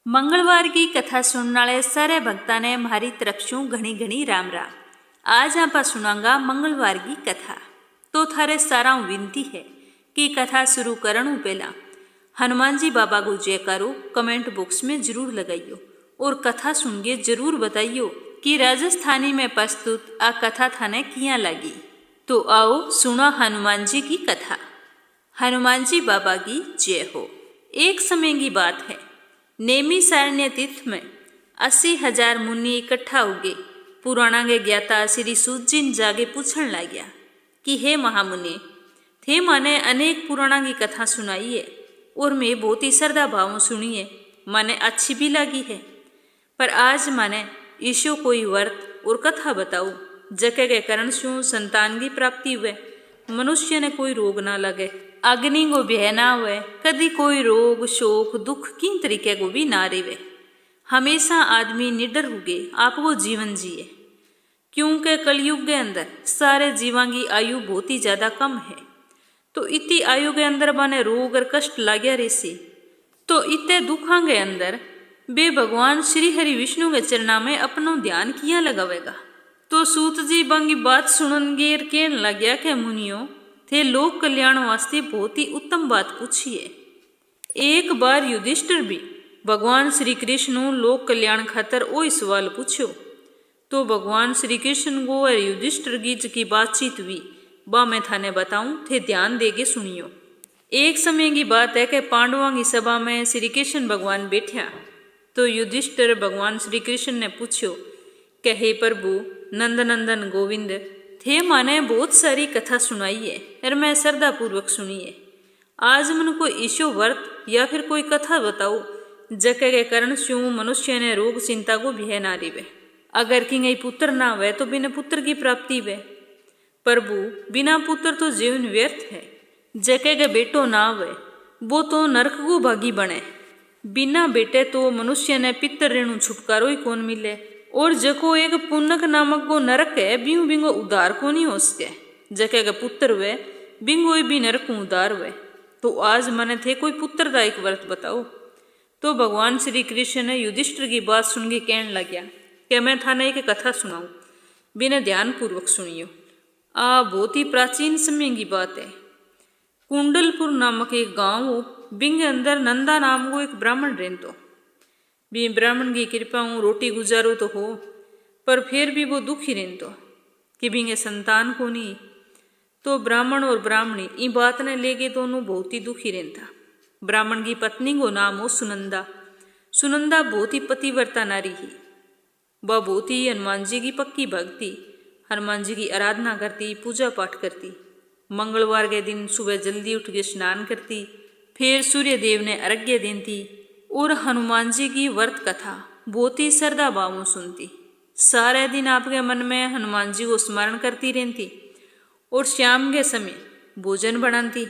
मंगलवार की कथा सुनने वाले सारे भक्ता ने मारी तरफ शू घनी घनी राम राम। आज आप सुनांगा मंगलवार की कथा। तो थारे सारा विनती है कि कथा शुरू करने पहला हनुमान जी बाबा को जयकारो कमेंट बॉक्स में जरूर लगाइयो और कथा सुन के जरूर बताइयो कि राजस्थानी में प्रस्तुत आ कथा थाने किया लगी। तो आओ सुना हनुमान जी की कथा। हनुमान जी बाबा की जय हो। एक समय की बात है, नेमी सारण्य तीर्थ में 80,000 मुनि इकट्ठा हो गए। पुराणा के ज्ञाता श्री सूत जी जागे पूछन लग गया कि हे महामुनि, थे माने अनेक पुराणा की कथा सुनाई है और मैं बहुत ही श्रद्धा भाव सुनी है, माने अच्छी भी लगी है। पर आज माने ईशो कोई व्रत और कथा बताओ जके के कारण शू संतान की प्राप्ति हुए, मनुष्य ने कोई रोग ना लगे, अग्नि को भय ना हुए, कभी कोई रोग शोक दुख किन तरीके को भी ना रेवे, हमेशा आदमी निडर हो गए आपको जीवन जिए। क्योंकि कलयुग के अंदर सारे जीवन की आयु बहुत ही ज्यादा कम है। तो इतनी आयु के अंदर बने रोग और कष्ट लाग्या रेसी, तो इतने दुखा के अंदर बे भगवान श्री हरि विष्णु के चरणा में अपनो ध्यान किया लगावेगा। तो सूत जी बंगी बात सुनन गेर कहने लग गया कि मुनियो, थे लोक कल्याण वास्ते बहुत ही उत्तम बात पूछी है। एक बार युधिष्ठिर भी भगवान श्री कृष्ण लोक कल्याण खातर वही सवाल पूछो। तो भगवान श्री कृष्ण को और युधिष्ठिर की बातचीत हुई, बा मैं थाने बताऊं, थे ध्यान देके सुनियो। एक समय की बात है कि पांडवों की सभा में श्री कृष्ण भगवान बैठा। तो युधिष्ठिर भगवान श्री कृष्ण ने पूछो कि हे प्रभु नंद नंदन गोविंद, थे माने बहुत सारी कथा सुनाई है और मैं श्रद्धा पूर्वक सुनी है। आज मन को ईशो व्रत या फिर कोई कथा बताओ जके के कारण शू मनुष्य ने रोग चिंता को भय ना रिवे। अगर कि पुत्र ना हुए तो बिना पुत्र की प्राप्ति वे। प्रभु बिना पुत्र तो जीवन व्यर्थ है। जके के बेटो ना हुए वो तो नरक को भागी बने। बिना बेटे तो मनुष्य ने पितर ऋणु छुटकारो ही कौन मिले। और जको एक पुनक नामक को नरक है बिंगो बिंगो उदार को नहीं हो सके। जके के पुत्र हुए बिंगो भी नरक उदार हुए। तो आज मने थे कोई पुत्रदायक व्रत बताओ। तो भगवान श्री कृष्ण ने युधिष्ठिर की बात सुन के कहने लग गया कि मैं थाने एक कथा सुनाऊं, बिना ध्यान पूर्वक सुनियो। बहुत ही प्राचीन समय की बात है। कुंडलपुर नामक एक गांव हो, बिंगे अंदर नंदा नाम को एक ब्राह्मण रहतो। भी ब्राह्मण की कृपा हूँ रोटी गुजारो तो हो, पर फिर भी वो दुखी रहतो कि बिंगे संतान को नहीं। तो ब्राह्मण और ब्राह्मणी इन बात ने लेके दोनों बहुत ही दुखी रहता। ब्राह्मण की पत्नी को नाम हो सुनंदा। सुनंदा बहुत ही पतिव्रता नारी ही। वह बहुत ही हनुमान जी की पक्की भक्ति, हनुमान जी की आराधना करती, पूजा पाठ करती। मंगलवार के दिन सुबह जल्दी उठ के स्नान करती, फिर सूर्य देव ने अर्घ्य देती और हनुमान जी की व्रत कथा बहुत ही श्रद्धा भाव सुनती। सारे दिन आपके मन में हनुमान जी को स्मरण करती रहती और शाम के समय भोजन बनाती,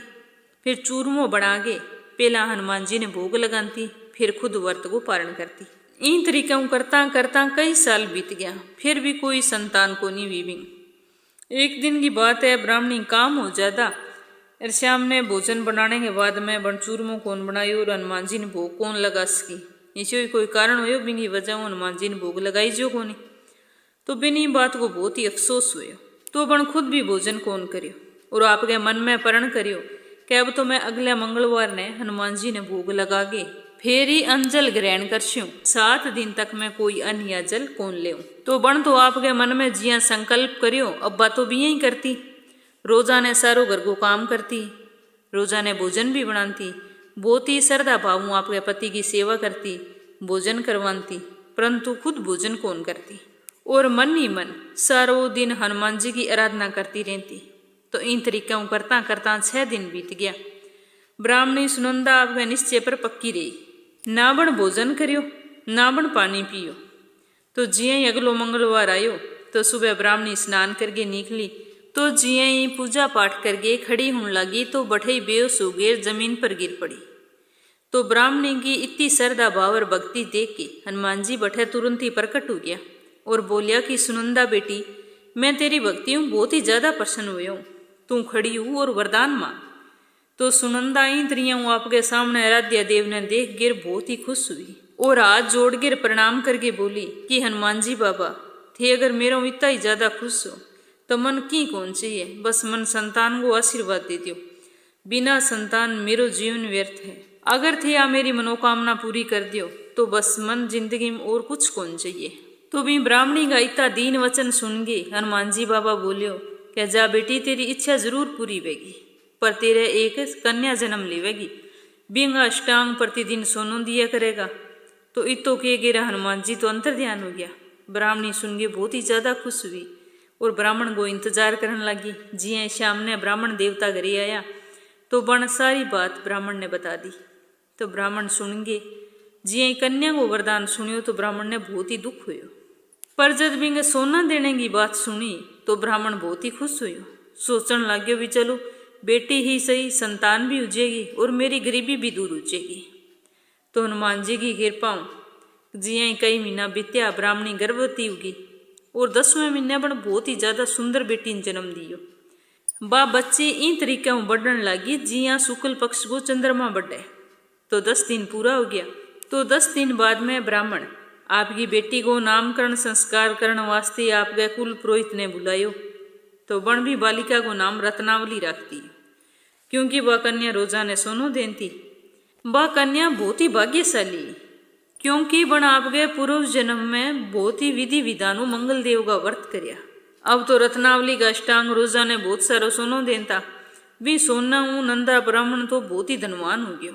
फिर चूरमो बना के पहला हनुमान जी ने भोग लगाती, फिर खुद व्रत को पारण करती। इन तरीका करता करता कई साल बीत गया, फिर भी कोई संतान को नहीं हुई। एक दिन की बात है, ब्राह्मणी काम हो ज्यादा और श्याम ने भोजन बनाने के बाद में बनचूरमो कौन बनायो और हनुमान जी ने भोग कौन लगा सकी। इसे कोई कारण हो बिंगी वजह हनुमान जी ने भोग लगाई जो कोनी। तो बिनी बात को बहुत ही अफसोस हुए। तो बन खुद भी भोजन कौन करियो और आपके मन में प्रण करियो कि अब तो मैं अगले मंगलवार ने हनुमान जी ने भोग लगा के फिर ही अंजल ग्रहण करस्यूं। 7 दिन तक मैं कोई अन्न या जल कौन ले। तो बन तो आपके मन में जिया संकल्प करियो, अब्बा तो भी यही करती। रोजाने सारो घर को काम करती, रोजाने भोजन भी बनाती, बहुत ही श्रद्धा भाव आपके पति की सेवा करती, भोजन करवाती, परंतु खुद भोजन कौन करती और मन ही मन सारो दिन हनुमान जी की आराधना करती रहती। तो इन तरीका करता करता 6 दिन बीत गया। ब्राह्मणी सुनंदा आपके निश्चय पर पक्की रही, ना बण भोजन करियो ना बण पानी पियो। तो जिये ही अगलो मंगलवार आयो तो सुबह ब्राह्मणी स्नान करके निकली। तो जिये ही पूजा पाठ करके खड़ी होने लगी तो बठई बेहोश हो गए, जमीन पर गिर पड़ी। तो ब्राह्मणी की इतनी श्रद्धा भाव और भक्ति देख के हनुमान जी बठे तुरंत ही प्रकट हो गया और बोलिया कि सुनंदा बेटी, मैं तेरी भक्ति हूँ बहुत ही ज्यादा प्रसन्न हुई हूँ, तू खड़ी हूँ और वरदान मांग। तो सुनंदा इन त्रियां आपके सामने आराध्य देव ने देख गिर बहुत ही खुश हुई और हाथ जोड़ कर प्रणाम करके बोली कि हनुमान जी बाबा थे अगर मेरा इतना ही ज़्यादा खुश हो तो मन की कौन चाहिए, बस मन संतान को आशीर्वाद दे दो। बिना संतान मेरो जीवन व्यर्थ है। अगर थे आ मेरी मनोकामना पूरी कर दियो तो बस मन जिंदगी में और कुछ कौन चाहिए। तो भी ब्राह्मणी का इतना दीन वचन सुन के हनुमान जी बाबा बोलियो क्या जा बेटी तेरी इच्छा जरूर पूरी होगी, पर तेरे एक कन्या जन्म लेवेगी। बिंग अष्टांग प्रतिदिन सोनू दिया करेगा। तो इतो के गिरा हनुमान जी तो अंतर ध्यान हो गया। ब्राह्मणी सुन के बहुत ही ज़्यादा खुश हुई और ब्राह्मण को इंतजार करने लगी। जिये शाम ने ब्राह्मण देवता घरे आया तो बण सारी बात ब्राह्मण ने बता दी। तो ब्राह्मण सुन के जिये कन्या को वरदान सुनियो तो ब्राह्मण ने बहुत ही दुख हुयो। पर जब बिंग सोना देने की बात सुनी तो ब्राह्मण बहुत ही खुश हुयो। सोचन लाग्यो भी चलो बेटी ही सही, संतान भी उजेगी और मेरी गरीबी भी दूर उजेगी। तो हनुमान जी की कृपा जिये कई महीना बीत्या, ब्राह्मणी गर्भवती होगी और 10वें महीने बन बहुत ही ज़्यादा सुंदर बेटी ने जन्म दियो। बा बच्चे इन तरीके में बढ़ने लगी जिया शुक्ल पक्ष को चंद्रमा बढ़े। तो 10 दिन पूरा हो गया। तो 10 दिन बाद में ब्राह्मण आपकी बेटी को नामकरण संस्कार करने वास्ते आपके कुल पुरोहित ने बुलायो। तो बण भी बालिका को नाम रत्नावली रखती, क्योंकि वह कन्या रोजाने सोनो देती। वह कन्या बहुत ही भाग्यशाली, क्योंकि बण आपके पूर्व जन्म में बहुत ही विधि विधानु मंगल देव का व्रत करया। अब तो रत्नावली का अष्टांग रोजाने बहुत सारो सोनो देता। भी सोना नंदा ब्राह्मण तो बहुत ही धनवान हो गयो।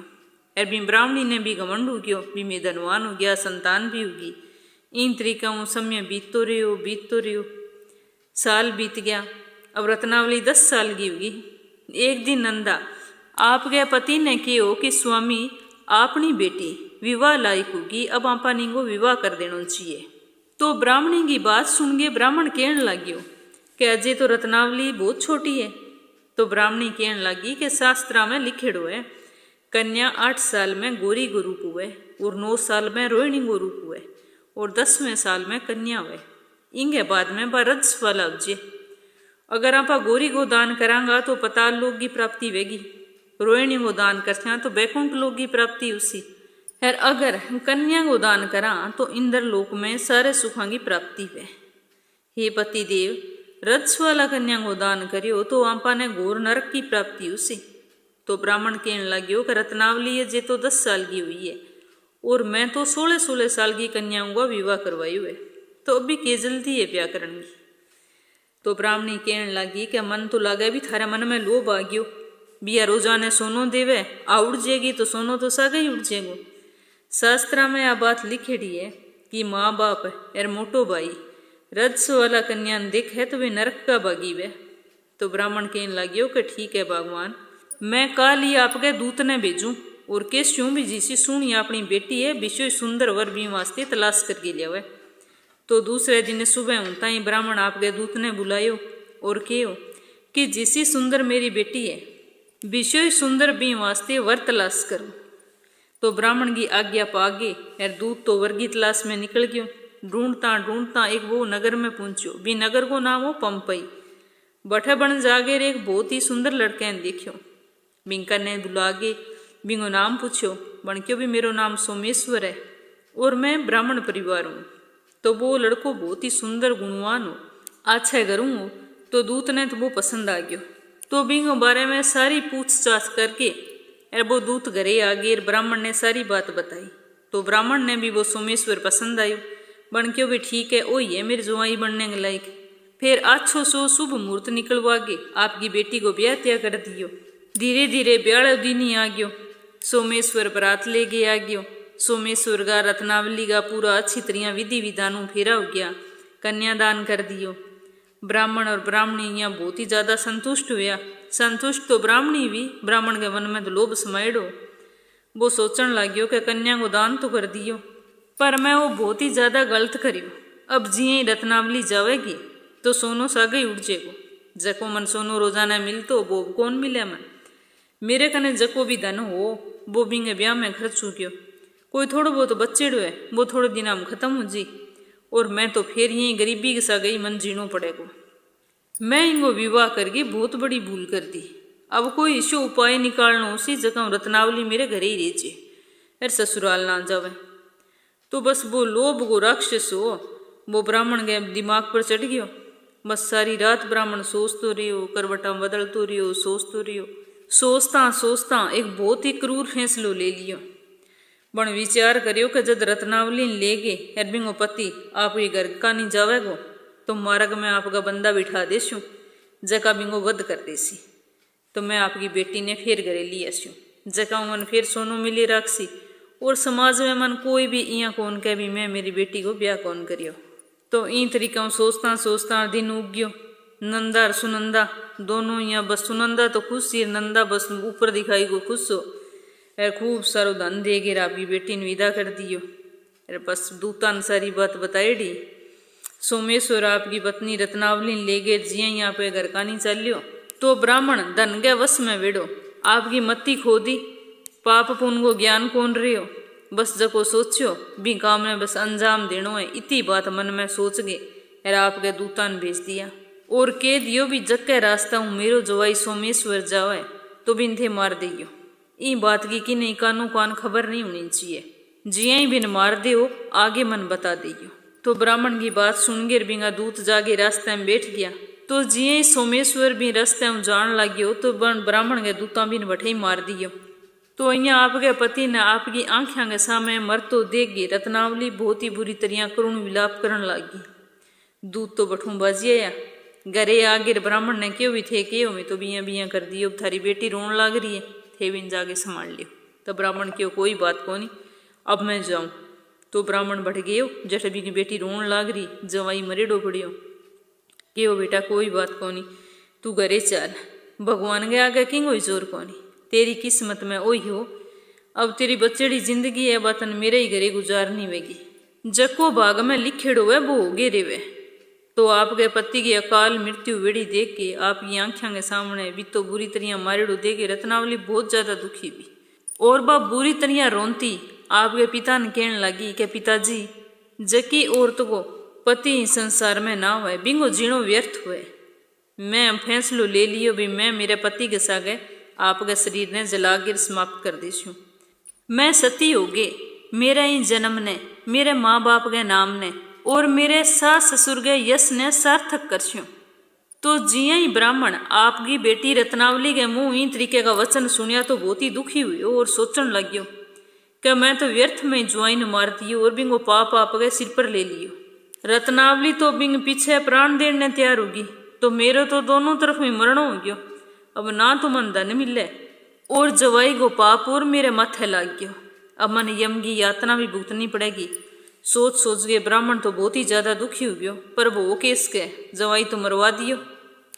और भी ब्राह्मणी ने भी घमंड हो गयो, भी मैं धनवान हो गया, संतान भी होगी। इन तरीका समय बीत तो रहो। साल बीत गया। अब रत्नावली 10 साल की होगी। एक दिन नंदा आपके पति ने कहो कि स्वामी अपनी बेटी विवाह लायक होगी, अब आपनी को विवाह कर देना चाहिए। तो ब्राह्मणी की बात सुन के ब्राह्मण कहने लग्यो कि अजय तो रत्नावली बहुत छोटी है। तो ब्राह्मणी कहने लगी कि शास्त्रा में लिखेड़ो है कन्या 8 साल में गौरी को रूप हुए और 9 साल में रोहिणी को रूप हुए और 10वें साल में कन्या हुए। इंगे बाद में रज वाला उपजे। अगर आप गौरी को दान करांगा तो पताल लोक की प्राप्ति होगी, रोहिणी को दान करते तो बैकुंठ लोक की प्राप्ति उसी, और अगर कन्या को दान करा तो इंद्र लोक में सारे सुखों की प्राप्ति है। हे पति देव, रज वाला कन्या को दान करियो तो आपा ने घोर नरक की प्राप्ति उसी। तो ब्राह्मण कहने लग्यो कि रत्नावली है जे तो 10 साल की हुई है और मैं तो 16-16 साल की कन्याओं का विवाह करवायु है, तो अभी के जल्दी है ब्याह करने की। तो ब्राह्मणी कहने लगी कि मन तो लगे भी थारे मन में लोभ आ गयो, बिया रोजाने सोनो देवे आ उड़ जाएगी तो सोनो तो सागा ही उड़ जाएगो। शास्त्रा में आ बात लिखेड़ी है कि माँ बाप और मोटो भाई रज वाला कन्या देखे तो वे नरक का भागी वे। तो ब्राह्मण कहने लगियो कि ठीक है भगवान, मैं कल ही आपके दूत ने भेजूं और केस्यूं भी जिसी सुनी अपनी बेटी है विशेष सुंदर वर भी वास्ते तलाश करके लिया। तो दूसरे दिन सुबह होता ही ब्राह्मण आपके दूत ने बुलायो और कहो कि जिसी सुंदर मेरी बेटी है विशेष सुंदर भी वास्ते वर तलाश करो। तो ब्राह्मण की आज्ञा पागे और दूत तो वर की तलाश में निकल गयो। ढूंढता एक वो नगर में पहुंचो। भी नगर को नाम हो पंपई। बठे बन जागे एक बहुत ही सुंदर लड़के ने देखो। बिंका ने बुलागे बिंगो नाम पूछो। बन क्यों भी मेरो नाम सोमेश्वर है और मैं ब्राह्मण परिवार हूँ। तो वो लड़को बहुत ही सुंदर गुणवान हो, अच्छा करूँ हो। तो दूत ने तो वो पसंद आ गयो। तो बिंगो बारे में सारी पूछताछ करके और वो दूत घरे आ गए। ब्राह्मण ने सारी बात बताई। तो ब्राह्मण ने भी वो सोमेश्वर पसंद आयो। बन क्यों भी ठीक है, वही है मेरे जुआई बनने के लायक। फिर अच्छो सो शुभ मुहूर्त निकलवा के आपकी बेटी को ब्याह त्याग कर दियो। धीरे धीरे ब्याह दिन ही आ गयो। सोमेश्वर बरात ले गए आ गयो। सोमेश्वर का रत्नावली का पूरा अच्छी तरह विधि विधानों फेरा हो गया। कन्यादान कर दियो। ब्राह्मण और ब्राह्मणी यहाँ बहुत ही ज़्यादा संतुष्ट हुआ। संतुष्ट तो ब्राह्मणी भी, ब्राह्मण के मन में तो लोभ समायड़ो। वो सोचने लग्यो कि कन्या को दान तो कर दियो, पर मैं वो बहुत ही ज़्यादा गलत करियो। अब जिये रत्नावली जावेगी तो सोनो सागे ही उड़ जाएगो। जको मन सोनो रोजाना मिलतो वो कौन मिले मन। मेरे कने जको भी धन हो वो बिंगे ब्याह में खर्च हो गयो। कोई थोड़ो बहुत बच्चेड़ो है वो थोड़े दिन में खत्म हो जी, और मैं तो फिर यही गरीबी के सागे ही मन जीनो पड़ेगो। मैं इनको विवाह करके बहुत बड़ी भूल कर दी। अब कोई इशो उपाय निकालना उसी जगह रत्नावली मेरे घर ही रहे और ससुराल ना जावे। तो बस वो लोभ को राक्षस हो वो ब्राह्मण के दिमाग पर चढ़ गयो। बस सारी रात ब्राह्मण सोचतो रहियो, करवटा बदलतो रहियो, सोचतो रहियो। सोचता सोचता एक बहुत ही क्रूर फैसलो ले लियो। बण विचार करियो कि जब रत्नावली ले गए और बिंगो पति आपके घर का नहीं जावेगो तो मार्ग में आपका बंदा बिठा देशू, जका बिंगो वध कर देसी। तो मैं आपकी बेटी ने फिर घरे लिया छू, जका मन फिर सोनो मिली राखसी। और समाज में मन कोई भी इं कौन कह भी मैं मेरी बेटी को ब्याह कौन करियो। तो इन तरीका सोचता सोचता दिन उग गयो। नंदा और सुनंदा दोनों यहाँ बस सुनंदा तो खुश ही, नंदा बस ऊपर दिखाई को खुश हो और खूब सारो धन दे गिर आपकी बेटी ने विदा कर दियो। और बस दूता ने सारी बात बताएडी। सोमेश्वर आपकी पत्नी रत्नावली ले गए जिया यहाँ पे घर का नहीं चलियो। तो ब्राह्मण धन के वश में बेड़ो आपकी मत्ती खोदी, पाप पुण्य को ज्ञान कौन रहियो। बस जको सोचियो भी काम ने बस अंजाम देनो है, इतनी बात मन में सोच गए और आपके दूता ने भेज दिया और कह दियो भी जग के रास्ता हूँ मेरो जवाई सोमेश्वर जावे तो बिन थे मार दियो। ई बात की कि नहीं कानो कान खबर नहीं होनी चाहिए, जिया ही बिन मार दियो आगे मन बता दियो। तो ब्राह्मण की बात सुन गे बिंगा दूत जाके रास्ते में बैठ गया। तो जिया ही सोमेश्वर भी रास्ते में जान लगियो तो ब्राह्मण के दूता बिन बठे ही मार दियो। तो अहियाँ आपके पति ने आपकी आंखों के सामने मरतो देख गई रत्नावली बहुत ही बुरी तरह करुण विलाप करन लगी। दूध तो बठू बाजी आया घरे आगे ब्राह्मण ने क्यों भी थे क्यों मैं तो बिया बिया कर दियो, थारी बेटी रोन लाग रही है, थे बिन जाके संभाल लियो। तो ब्राह्मण क्यों कोई बात को नहीं, अब मैं जाऊँ। तो ब्राह्मण बढ़ गयो जठ भी की बेटी रोन लाग रही, जवाई मरेडो पड़ियो। क्यों बेटा कोई बात को नहीं, तू घरे चल, भगवान के आगे किंग हो जोर को नहीं, तेरी किस्मत में ओही हो। अब तेरी बच्चेड़ी जिंदगी है बातन मेरे ही घरे गुजारनी वेगी, जको भाग में लिखेड़ो है वो हो गे रेवे। तो आपके पति की अकाल मृत्यु वेड़ी देख के आपकी आंखों के सामने भी तो बुरी तरह मारेड़ो देख के रत्नावली बहुत ज्यादा दुखी भी और बा बुरी तरह रोनती आपके पिता ने कहने लगी कि पिताजी जकी औरत को पति संसार में ना हुए बिंगो जीणो व्यर्थ हुए। मैं फैसलो ले लियो भी मैं मेरे पति के सागे आपके शरीर ने जलागिर समाप्त कर दीशू। मैं सती हो गए मेरे ही जन्म ने, मेरे माँ बाप के नाम ने और मेरे सास ससुर के यश ने सार्थक करशू। तो जिया ही ब्राह्मण आपकी बेटी रत्नावली के मुंह इन तरीके का वचन सुनिया तो बहुत ही दुखी हुई और सोचने लगियो कि मैं तो व्यर्थ में ज्वाइन मार दियो और बिंगो पाप आपके सिर पर ले लियो। रत्नावली तो बिंग पीछे प्राण देने तैयार होगी तो मेरे तो दोनों तरफ में मरण हो गयो। अब ना तो मन धन मिले और जवाई को पाप और मेरे माथे लाग गयो। अब मन यम की यातना भी भुगतनी पड़ेगी। सोच सोच के ब्राह्मण तो बहुत ही ज्यादा दुखी हो गयो, पर वो केस के जवाई तो मरवा दियो,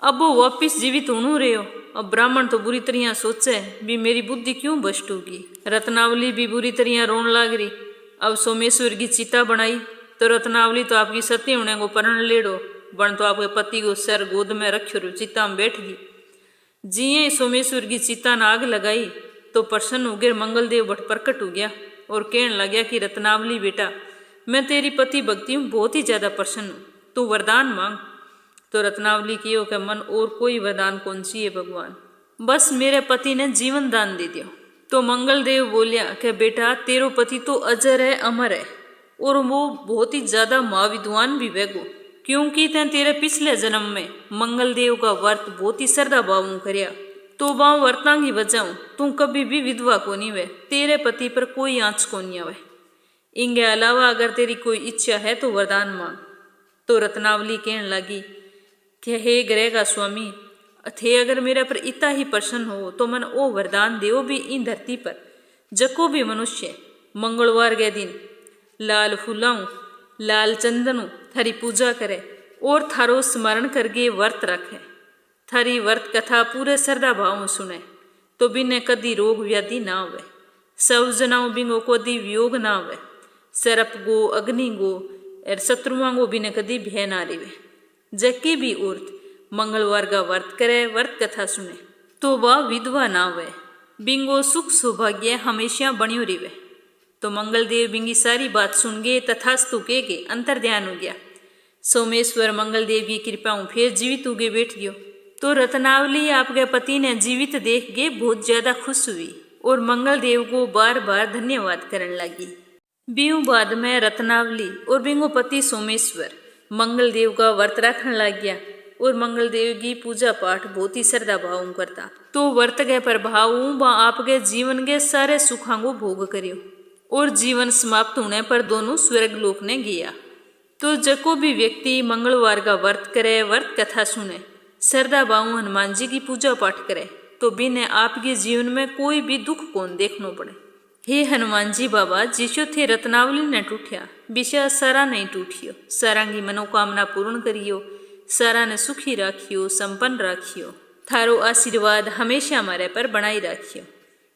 अब वो वापिस जीवित होनू रहे हो। अब ब्राह्मण तो बुरी तरह सोचे भी मेरी बुद्धि क्यों भ्रष्ट होगी। रत्नावली भी बुरी तरह रोन लाग रही। अब सोमेश्वर की चिता बनाई तो रत्नावली तो आपकी सती होने को परण लेड़ो बन तो आपके पति को सर गोद में रखो चिता में बैठ गई। जिये सोमेश्वर की चिता ने आग लगाई तो प्रसन्न हो गए मंगलदेव बट प्रकट हो गया और कहने लगा कि रत्नावली बेटा मैं तेरी पति भक्ति हूँ बहुत ही ज्यादा प्रसन्न हूँ, तू वरदान मांग। तो रत्नावली की हो कि मन और कोई वरदान कौन सी है भगवान, बस मेरे पति ने जीवन दान दे दिया। तो मंगलदेव बोलिया कि बेटा तेरो पति तो अजर है अमर है और वो बहुत ही ज्यादा महाविद्वान भी वेगो, क्योंकि तैं तेरे पिछले जन्म में मंगलदेव का व्रत बहुत ही श्रद्धा भाव करया तो वह व्रता की वजह तू कभी भी विधवा को नहीं वे, तेरे पति पर कोई आंच को नहीं आवे। इनके अलावा अगर तेरी कोई इच्छा है तो वरदान मांग। तो रत्नावली कहने लगी कि हे ग्रह का स्वामी थे अगर मेरे पर इतना ही प्रसन्न हो तो मन ओ वरदान देव भी इन धरती पर जको भी मनुष्य मंगलवार के दिन लाल फूलाऊं लाल चंदनों थारी पूजा करे और थारो स्मरण करके व्रत रखे, थारी व्रत कथा पूरे श्रद्धा भाव सुने तो बिने कदी रोग व्याधि ना हुए, सब जनाओं बिंगो कदी वियोग ना हुए, सरप गो अग्नि गो और शत्रुओं को बिने कदी भय ना रिवे। जबकि भी औरत मंगलवार का व्रत करे व्रत कथा सुने तो वह विधवा ना हुए, बिंगो सुख सौभाग्य हमेशा बनियो रिवे। तो मंगलदेव बिंगी सारी बात सुन गए तथास्तु के अंतर ध्यान हो गया। सोमेश्वर मंगलदेव की कृपा फिर जीवित उगे बैठ गयो। तो रत्नावली आपके पति ने जीवित देख के बहुत ज्यादा खुश हुई और मंगलदेव को बार बार धन्यवाद करने लगी। बीऊ बाद में रत्नावली और बिंगो पति सोमेश्वर मंगल देव का व्रत रखने लग गया और मंगल देव की पूजा पाठ बहुत ही श्रद्धा भाव करता। तो व्रत के प्रभाव व आपके जीवन के सारे सुखों को भोग करियो और जीवन समाप्त होने पर दोनों स्वर्ग लोक ने गया। तो जको भी व्यक्ति मंगलवार का व्रत करे, व्रत कथा सुने, श्रद्धा भाव हनुमान जी की पूजा पाठ करे, तो बिना आपके जीवन में कोई भी दुख कौन देखना पड़े। हे हनुमान जी बाबा, जिसो थे रत्नावली ने टूटिया, विषय सारा नहीं टूटियो, सारा की मनोकामना पूर्ण करियो, सारा ने सुखी राखियो, संपन्न राखियो, थारो आशीर्वाद हमेशा हमारे पर बनाई राखियो।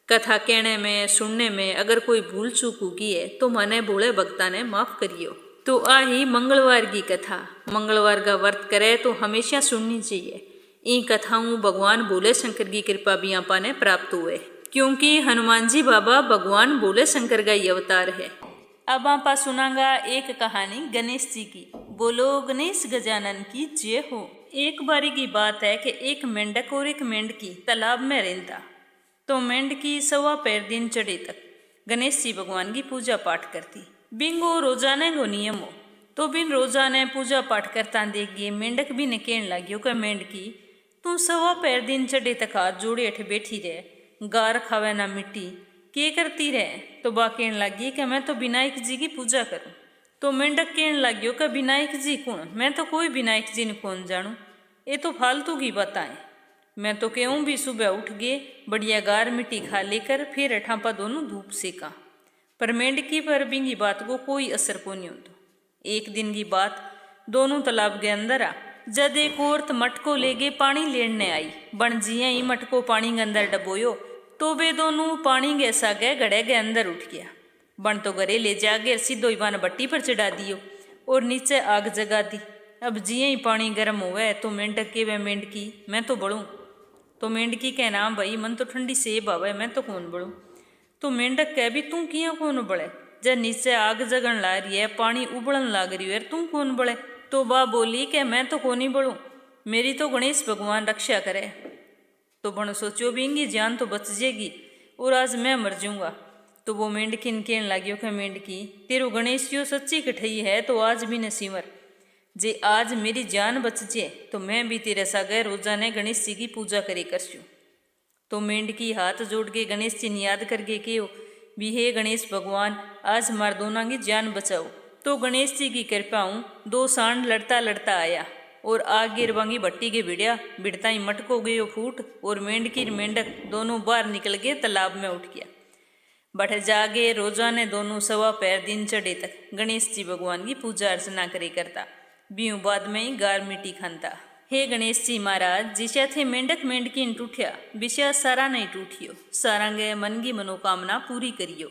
कथा कहने में सुनने में अगर कोई भूल चूक होगी है तो मने भोले भक्ता ने माफ करियो। तो आ ही मंगलवार की कथा, मंगलवार का व्रत करे तो हमेशा सुननी चाहिए। इन कथाओं भगवान भोले शंकर की कृपा भी आपा ने प्राप्त हुए, क्योंकि हनुमान जी बाबा भगवान भोले शंकर का ही अवतार है। अब आपा सुनांगा एक कहानी गणेश जी की। बोलो गणेश गजानन की जय हो। एक बारी की बात है कि एक मेंढक और एक मेंढकी तालाब में रहता। तो मेंढकी 1.25 पैर दिन चढ़े तक गणेश जी भगवान की पूजा पाठ करती। बिंगो रोजाने को नियम हो, तो बिन रोजाने पूजा पाठ करता देखिए मेंढक भी ने कहने लगियो कि मेंढकी तू 1.25 पैर दिन चढ़े तक हाथ जोड़े अठ बैठी रहे, गार खावे ना मिट्टी, के करती रहे। तो बा कहने लगी कि मैं तो विनायक जी की पूजा करूं। तो मेंढक कहने लगियो कि विनायक जी कौन, मैं तो कोई विनायक जी ने कौन जानू, ये तो फालतू की बताएं। मैं तो कहूँ भी सुबह उठ गए, बढ़िया गार मिट्टी खा लेकर फिर अठापा दोनों धूप सेका। पर मेंढकी पर बिंगी बात को कोई असर को नहीं होता। एक दिन की बात, दोनों तालाब के अंदर आ, जद एक औरत मटको ले गए पानी लेने आई। बन जिया ही मटको पानी के अंदर डबोयो, तो वे दोनों पानी के सागे घड़े के अंदर उठ गया। बन तो घरे ले जाके सीधो ही बन भट्टी पर चढ़ा दियो और नीचे आग जगा दी। अब जिये ही पानी गर्म हुआ तो मेंढक के वे मेंढकी मैं तो बढ़ूँ। तो मेंढकी कह ना भाई मन तो ठंडी सेब आवे, मैं तो कौन बढ़ूँ। तो मेंढक कह भी तू किया कौन बढ़े, जब नीचे आग जगन ला रही है, पानी उबलन लाग रही है, तू कौन बढ़े। तो बा बोली कि मैं तो कौन ही बढ़ूँ, मेरी तो गणेश भगवान रक्षा करे। तो बन सोचो भी इनकी जान तो बच जाएगी और आज मैं मर जाऊंगा। तो वो मेंढकी ने कहने लगियो कि मेंढकी तेरो गणेश यो सच्ची कठई है तो आज भी न सिमर, जे आज मेरी जान बच जाए तो मैं भी तेरे सागे रोजाने गणेश जी की पूजा करे करशू। तो मेंढकी हाथ जोड़ के गणेश जी ने याद करके कहो भी हे गणेश भगवान आज हमार दोनों की जान बचाओ। तो गणेश जी की कृपा हूँ 2 सांड लड़ता लड़ता आया और आग गिरवांगी भट्टी के भिड़िया भिड़ता ही मटको गयो फूट और मेंढकी मेंढक दोनों बाहर निकल के तालाब में उठ गया। बठ जागे रोजाने दोनों 1.25 पैर दिन चढ़े तक गणेश जी भगवान की पूजा अर्चना करे करता, बीऊ बाद में ही गार मिट्टी खानता। हे गणेश जी महाराज, जिसे थे मेंढक मेंढकी टूठिया विषय सारा नहीं टूठियो, सारा गे मन की मनोकामना पूरी करियो।